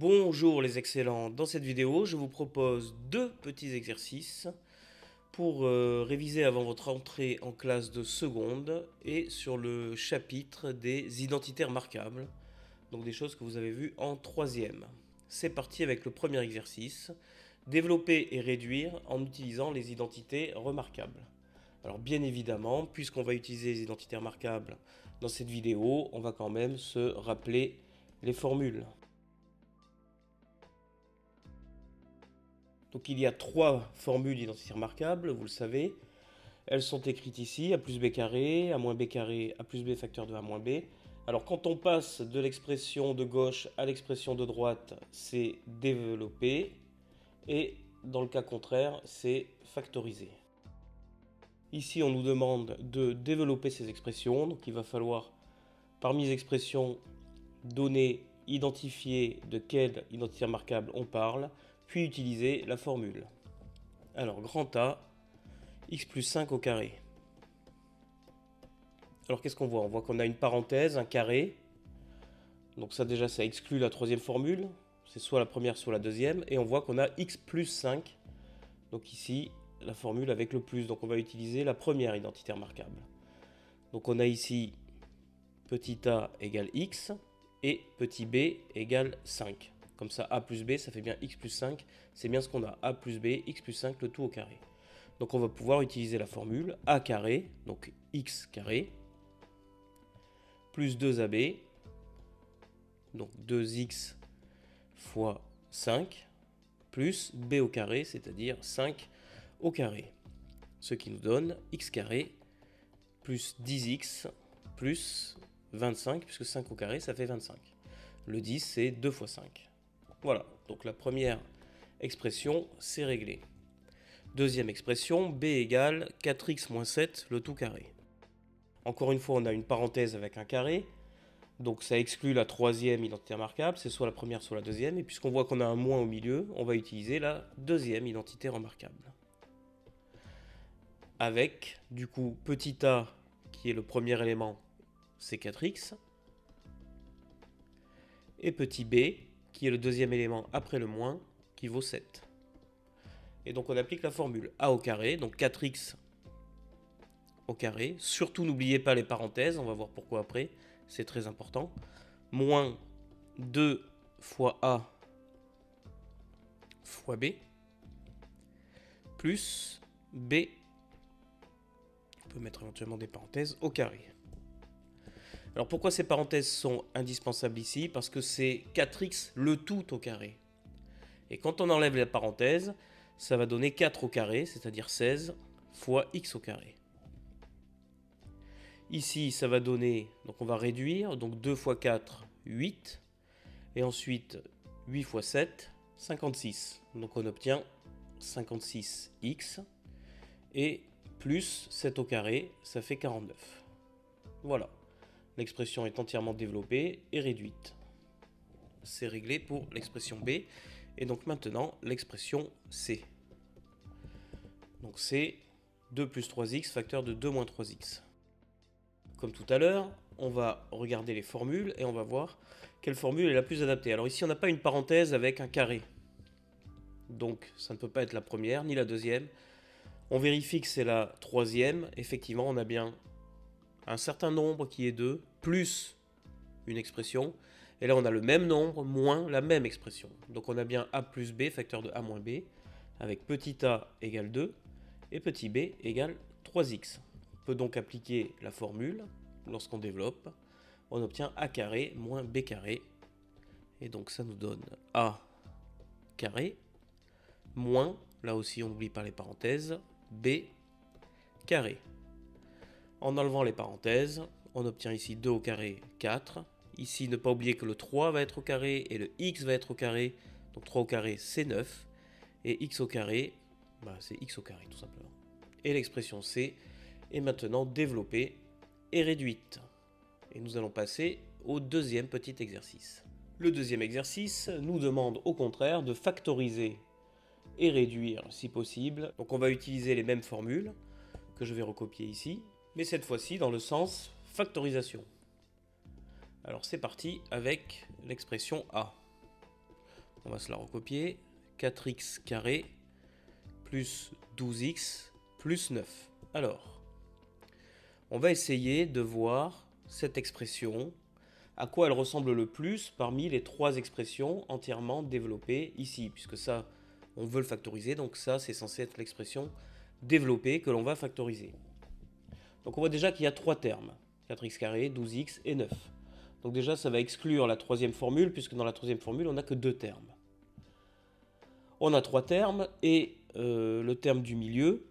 Bonjour les excellents, dans cette vidéo je vous propose deux petits exercices pour réviser avant votre entrée en classe de seconde et sur le chapitre des identitaires marquables, donc des choses que vous avez vues en troisième. C'est parti avec le premier exercice, développer et réduire en utilisant les identités remarquables. Alors bien évidemment, puisqu'on va utiliser les identitaires marquables dans cette vidéo, on va quand même se rappeler les formules. Donc il y a trois formules d'identité remarquables, vous le savez. Elles sont écrites ici, a plus b carré, a moins b carré, a plus b facteur de a moins b. Alors quand on passe de l'expression de gauche à l'expression de droite, c'est développer. Et dans le cas contraire, c'est factoriser. Ici, on nous demande de développer ces expressions. Donc il va falloir, parmi les expressions, donner, identifier de quelle identité remarquable on parle, puis utiliser la formule. Alors, grand A, x plus 5 au carré. Alors, qu'est-ce qu'on voit? On voit qu'on a une parenthèse, un carré. Donc ça, déjà, ça exclut la troisième formule. C'est soit la première, soit la deuxième. Et on voit qu'on a x plus 5. Donc ici, la formule avec le plus. Donc on va utiliser la première identité remarquable. Donc on a ici petit a égale x et petit b égale 5. Comme ça, a plus b, ça fait bien x plus 5. C'est bien ce qu'on a. A plus b, x plus 5, le tout au carré. Donc on va pouvoir utiliser la formule a carré, donc x carré, plus 2ab, donc 2x fois 5, plus b au carré, c'est-à-dire 5 au carré. Ce qui nous donne x carré plus 10x plus 25, puisque 5 au carré, ça fait 25. Le 10, c'est 2 fois 5. Voilà, donc la première expression, c'est réglé. Deuxième expression, b égale 4x moins 7, le tout carré. Encore une fois, on a une parenthèse avec un carré, donc ça exclut la troisième identité remarquable, c'est soit la première, soit la deuxième, et puisqu'on voit qu'on a un moins au milieu, on va utiliser la deuxième identité remarquable. Avec, du coup, petit a, qui est le premier élément, c'est 4x, et petit b, qui est le deuxième élément après le moins, qui vaut 7. Et donc on applique la formule a au carré, donc 4x au carré. Surtout n'oubliez pas les parenthèses, on va voir pourquoi après, c'est très important. Moins 2 fois a fois b, plus b, on peut mettre éventuellement des parenthèses, au carré. Alors pourquoi ces parenthèses sont indispensables ici? Parce que c'est 4x le tout au carré. Et quand on enlève la parenthèse, ça va donner 4 au carré, c'est-à-dire 16 fois x au carré. Ici, ça va donner, donc on va réduire, donc 2 fois 4, 8. Et ensuite, 8 fois 7, 56. Donc on obtient 56x. Et plus 7 au carré, ça fait 49. Voilà. L'expression est entièrement développée et réduite. C'est réglé pour l'expression B. Et donc maintenant, l'expression C. Donc c'est 2 plus 3x facteur de 2 moins 3x. Comme tout à l'heure, on va regarder les formules et on va voir quelle formule est la plus adaptée. Alors ici, on n'a pas une parenthèse avec un carré. Donc ça ne peut pas être la première ni la deuxième. On vérifie que c'est la troisième. Effectivement, on a bien un certain nombre qui est 2, plus une expression. Et là, on a le même nombre, moins la même expression. Donc on a bien a plus b, facteur de a moins b, avec petit a égale 2, et petit b égale 3x. On peut donc appliquer la formule lorsqu'on développe. On obtient a carré moins b carré. Et donc ça nous donne a carré moins, là aussi on n'oublie pas les parenthèses, b carré. En enlevant les parenthèses, on obtient ici 2 au carré, 4. Ici, ne pas oublier que le 3 va être au carré et le x va être au carré. Donc 3 au carré, c'est 9. Et x au carré, c'est x au carré tout simplement. Et l'expression C est maintenant développée et réduite. Et nous allons passer au deuxième petit exercice. Le deuxième exercice nous demande au contraire de factoriser et réduire si possible. Donc on va utiliser les mêmes formules que je vais recopier ici, mais cette fois-ci dans le sens factorisation. Alors c'est parti avec l'expression A. on va se la recopier. 4x carré plus 12x plus 9. Alors, on va essayer de voir cette expression, à quoi elle ressemble le plus parmi les trois expressions entièrement développées ici, puisque ça, on veut le factoriser, donc ça, c'est censé être l'expression développée que l'on va factoriser. Donc on voit déjà qu'il y a trois termes, 4x carré, 12x et 9. Donc déjà, ça va exclure la troisième formule, puisque dans la troisième formule, on n'a que deux termes. On a trois termes, et le terme du milieu,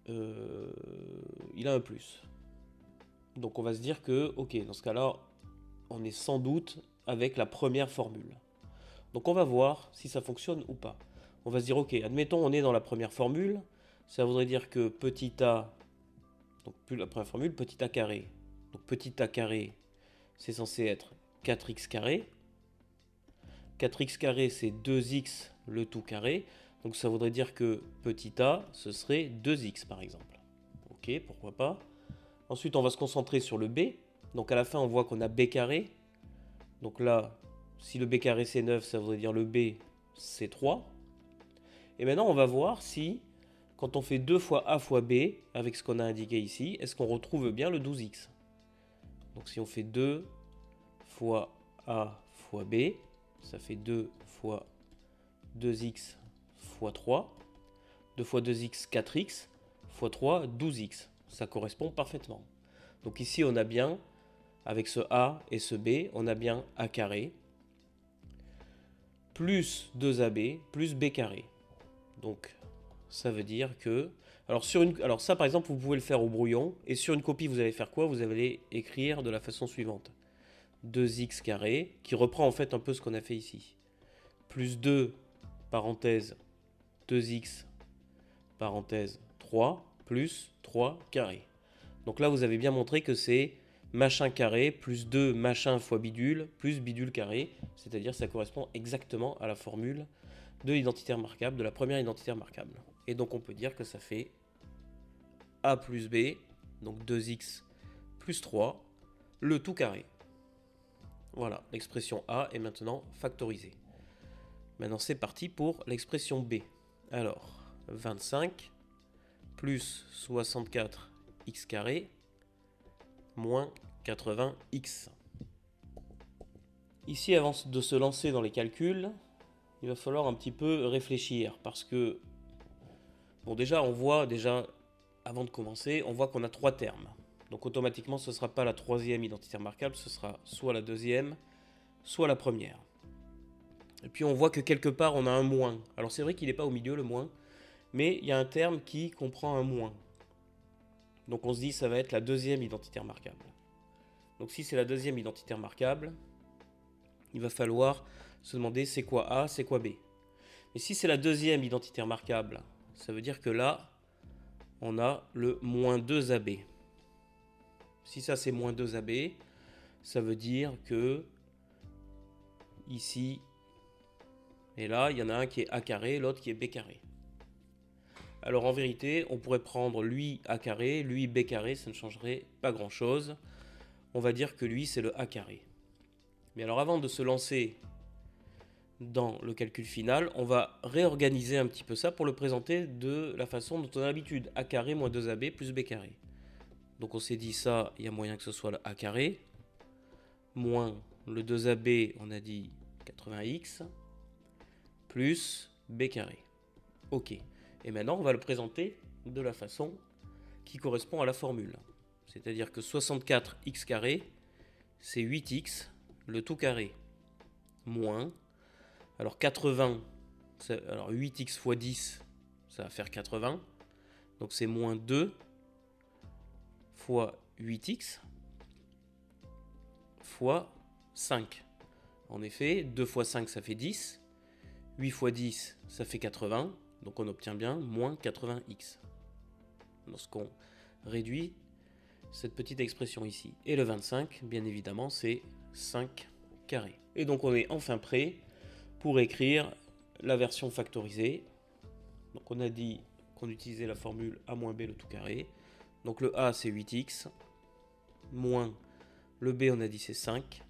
il a un plus. Donc on va se dire que, ok, dans ce cas-là, on est sans doute avec la première formule. Donc on va voir si ça fonctionne ou pas. On va se dire, ok, admettons on est dans la première formule, ça voudrait dire que petit a, donc plus la première formule, petit a carré. Donc petit a carré, c'est censé être 4x carré. 4x carré, c'est 2x le tout carré. Donc ça voudrait dire que petit a, ce serait 2x par exemple. Ok, pourquoi pas. Ensuite, on va se concentrer sur le b. Donc à la fin, on voit qu'on a b carré. Donc là, si le b carré c'est 9, ça voudrait dire le b c'est 3. Et maintenant, on va voir si, quand on fait 2 fois a fois b, avec ce qu'on a indiqué ici, est-ce qu'on retrouve bien le 12x. Donc si on fait 2 fois a fois b, ça fait 2 fois 2x fois 3. 2 fois 2x, 4x, fois 3, 12x. Ça correspond parfaitement. Donc ici, on a bien, avec ce a et ce b, on a bien a carré, plus 2ab, plus b carré. Donc, ça veut dire que... Alors ça, par exemple, vous pouvez le faire au brouillon. Et sur une copie, vous allez faire quoi? Vous allez écrire de la façon suivante. 2x carré, qui reprend en fait un peu ce qu'on a fait ici. Plus 2, parenthèse, 2x, parenthèse, 3, plus 3 carré. Donc là, vous avez bien montré que c'est machin carré plus 2 machin fois bidule plus bidule carré. C'est-à-dire que ça correspond exactement à la formule de l'identité remarquable, de la première identité remarquable. Et donc on peut dire que ça fait a plus b, donc 2x plus 3, le tout carré. Voilà, l'expression a est maintenant factorisée. Maintenant c'est parti pour l'expression b. Alors, 25 plus 64x carré moins 80x. Ici, avant de se lancer dans les calculs, il va falloir un petit peu réfléchir parce que, bon, déjà, avant de commencer, on voit qu'on a trois termes. Donc automatiquement, ce ne sera pas la troisième identité remarquable, ce sera soit la deuxième, soit la première. Et puis on voit que quelque part, on a un moins. Alors c'est vrai qu'il n'est pas au milieu, le moins, mais il y a un terme qui comprend un moins. Donc on se dit ça va être la deuxième identité remarquable. Donc si c'est la deuxième identité remarquable, il va falloir se demander c'est quoi A, c'est quoi B. Mais si c'est la deuxième identité remarquable, ça veut dire que là, on a le moins 2AB. Si ça c'est moins 2AB, ça veut dire que ici et là, il y en a un qui est A carré, l'autre qui est B carré. Alors en vérité, on pourrait prendre lui A carré, lui B carré, ça ne changerait pas grand chose. On va dire que lui c'est le A carré. Mais alors avant de se lancer dans le calcul final, on va réorganiser un petit peu ça pour le présenter de la façon dont on a l'habitude. A carré moins 2AB plus B carré. Donc on s'est dit ça, il y a moyen que ce soit le A carré, moins le 2AB, on a dit 80x, plus B carré. Ok. Et maintenant, on va le présenter de la façon qui correspond à la formule. C'est-à-dire que 64x carré, c'est 8x, le tout carré, moins... Alors 80, alors 8x fois 10, ça va faire 80. Donc c'est moins 2 fois 8x fois 5. En effet, 2 fois 5, ça fait 10. 8 fois 10, ça fait 80. Donc on obtient bien moins 80x. Lorsqu'on réduit cette petite expression ici. Et le 25, bien évidemment, c'est 5 carré. Et donc on est enfin prêt pour écrire la version factorisée. Donc on a dit qu'on utilisait la formule a moins b le tout carré. Donc le a c'est 8x, moins le b on a dit c'est 5,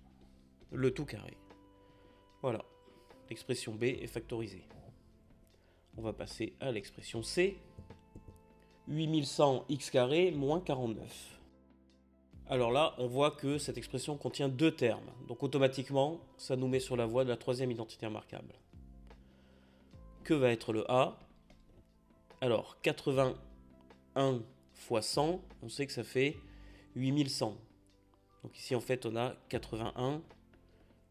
le tout carré. Voilà. l'expression B est factorisée. On va passer à l'expression C. 8100 x carré moins 49. Alors là, on voit que cette expression contient deux termes. Donc automatiquement, ça nous met sur la voie de la troisième identité remarquable. Que va être le A? Alors, 81 fois 100, on sait que ça fait 8100. Donc ici, en fait, on a 81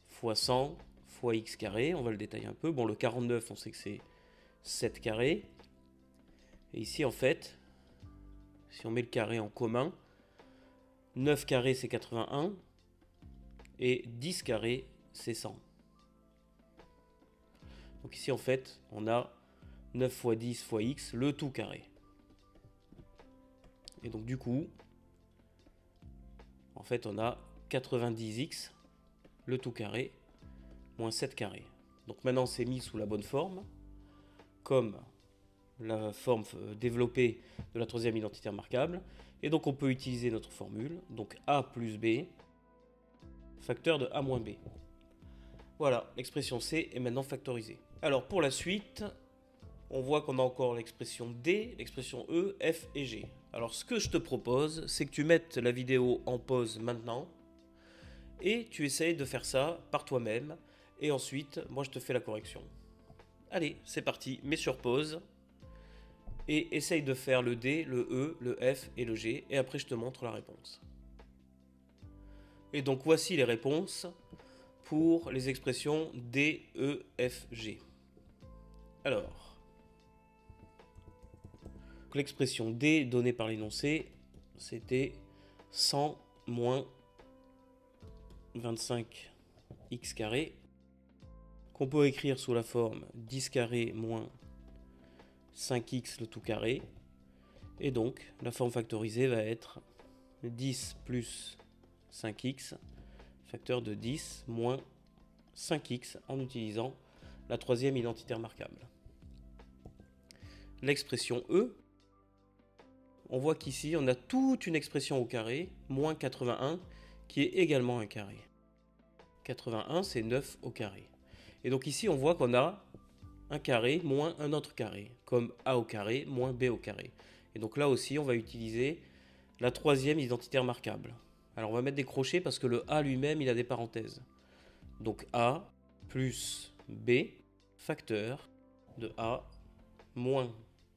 fois 100 fois x carré. On va le détailler un peu. Bon, le 49, on sait que c'est 7 carrés. Et ici, en fait, si on met le carré en commun, 9 carrés, c'est 81. Et 10 carrés, c'est 100. Donc ici, en fait, on a 9 fois 10 fois x, le tout carré. Et donc, du coup, en fait, on a 90x, le tout carré, moins 7 carrés. Donc maintenant, c'est mis sous la bonne forme, comme la forme développée de la troisième identité remarquable. Et donc, on peut utiliser notre formule. Donc, a plus b, facteur de a moins b. Voilà, l'expression C est maintenant factorisée. Alors, pour la suite, on voit qu'on a encore l'expression D, l'expression E, F et G. Alors, ce que je te propose, c'est que tu mettes la vidéo en pause maintenant et tu essayes de faire ça par toi-même. Et ensuite, moi, je te fais la correction. Allez, c'est parti, mets sur pause et essaye de faire le D, le E, le F et le G. Et après, je te montre la réponse. Et donc, voici les réponses pour les expressions D, E, F, G. Alors, l'expression D donnée par l'énoncé, c'était 100 moins 25x carré, qu'on peut écrire sous la forme 10 carré moins 5x le tout carré. Et donc, la forme factorisée va être 10 plus 5x, facteur de 10 moins 5x en utilisant la troisième identité remarquable. L'expression E, on voit qu'ici, on a toute une expression au carré, moins 81, qui est également un carré. 81, c'est 9 au carré. Et donc ici, on voit qu'on a un carré moins un autre carré, comme a au carré moins b au carré. Et donc là aussi, on va utiliser la troisième identité remarquable. Alors on va mettre des crochets parce que le a lui-même, il a des parenthèses. Donc a plus b, facteur de a moins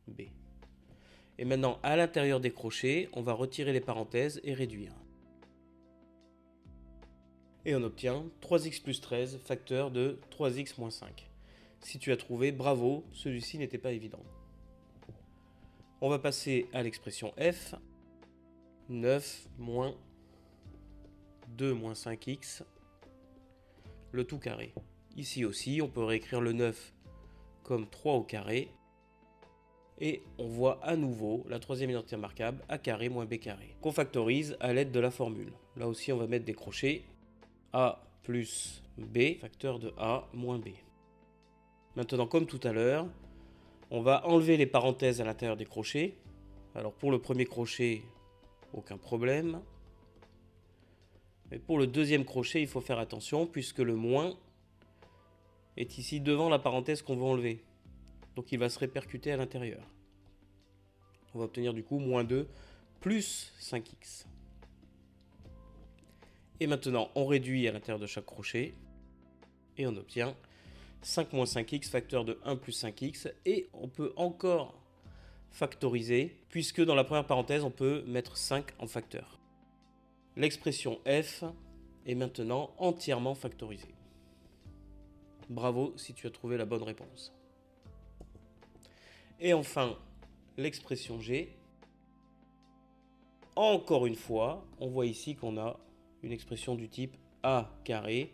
b. Et maintenant, à l'intérieur des crochets, on va retirer les parenthèses et réduire. Et on obtient 3x plus 13, facteur de 3x moins 5. Si tu as trouvé, bravo, celui-ci n'était pas évident. On va passer à l'expression f. 9 moins 2 moins 5x, le tout carré. Ici aussi, on peut réécrire le 9 comme 3 au carré. Et on voit à nouveau la troisième identité remarquable, a carré moins b carré, qu'on factorise à l'aide de la formule. Là aussi, on va mettre des crochets. A plus b, facteur de a moins b. Maintenant, comme tout à l'heure, on va enlever les parenthèses à l'intérieur des crochets. Alors pour le premier crochet, aucun problème. Mais pour le deuxième crochet, il faut faire attention puisque le moins est ici devant la parenthèse qu'on veut enlever. Donc il va se répercuter à l'intérieur. On va obtenir du coup moins 2 plus 5x. Et maintenant, on réduit à l'intérieur de chaque crochet. Et on obtient 5 moins 5x, facteur de 1 plus 5x. Et on peut encore factoriser, puisque dans la première parenthèse, on peut mettre 5 en facteur. L'expression f est maintenant entièrement factorisée. Bravo si tu as trouvé la bonne réponse. Et enfin, l'expression g. Encore une fois, on voit ici qu'on a une expression du type a carré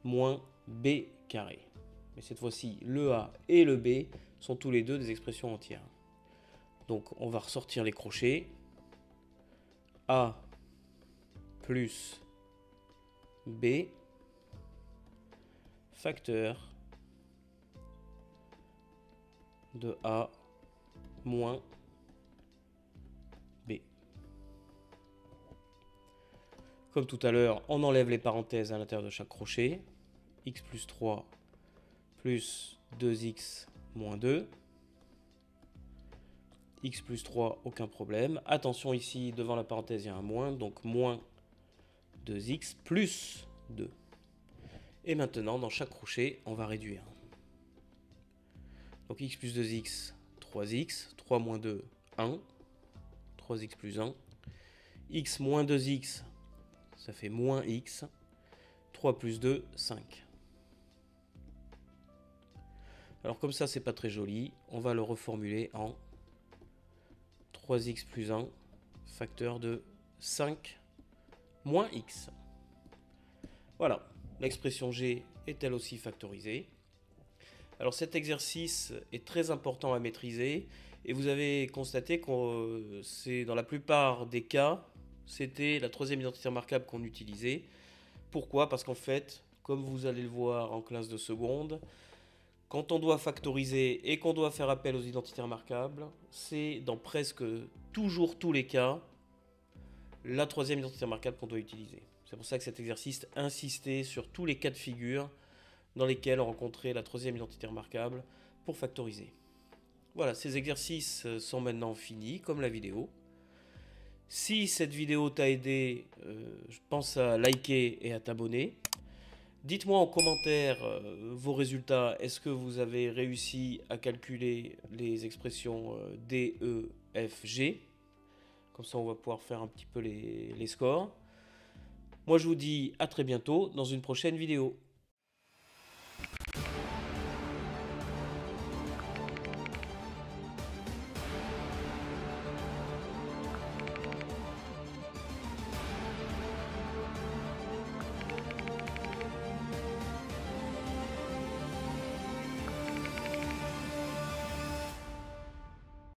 moins b carré. Mais cette fois-ci, le a et le b sont tous les deux des expressions entières. Donc on va ressortir les crochets. A plus b, facteur de a moins b. Comme tout à l'heure, on enlève les parenthèses à l'intérieur de chaque crochet. X plus 3 plus 2x moins 2. X plus 3, aucun problème. Attention ici, devant la parenthèse, il y a un moins, donc moins 2x plus 2. Et maintenant, dans chaque crochet, on va réduire. Donc x plus 2x, 3x, 3 moins 2, 1. 3x plus 1. X moins 2x, ça fait moins x. 3 plus 2, 5. Alors comme ça, c'est pas très joli. On va le reformuler en 3x plus 1, facteur de 5 moins x. Voilà, l'expression g est elle aussi factorisée. Alors cet exercice est très important à maîtriser et vous avez constaté que c'est dans la plupart des cas, c'était la troisième identité remarquable qu'on utilisait. Pourquoi? Parce qu'en fait, comme vous allez le voir en classe de seconde, quand on doit factoriser et qu'on doit faire appel aux identités remarquables, c'est dans presque toujours tous les cas la troisième identité remarquable qu'on doit utiliser. C'est pour ça que cet exercice insistait sur tous les cas de figure dans lesquels on rencontrait la troisième identité remarquable pour factoriser. Voilà, ces exercices sont maintenant finis, comme la vidéo. Si cette vidéo t'a aidé, je pense à liker et à t'abonner. Dites-moi en commentaire vos résultats. Est-ce que vous avez réussi à calculer les expressions D, E, F, G? Comme ça, on va pouvoir faire un petit peu les scores. Moi, je vous dis à très bientôt dans une prochaine vidéo.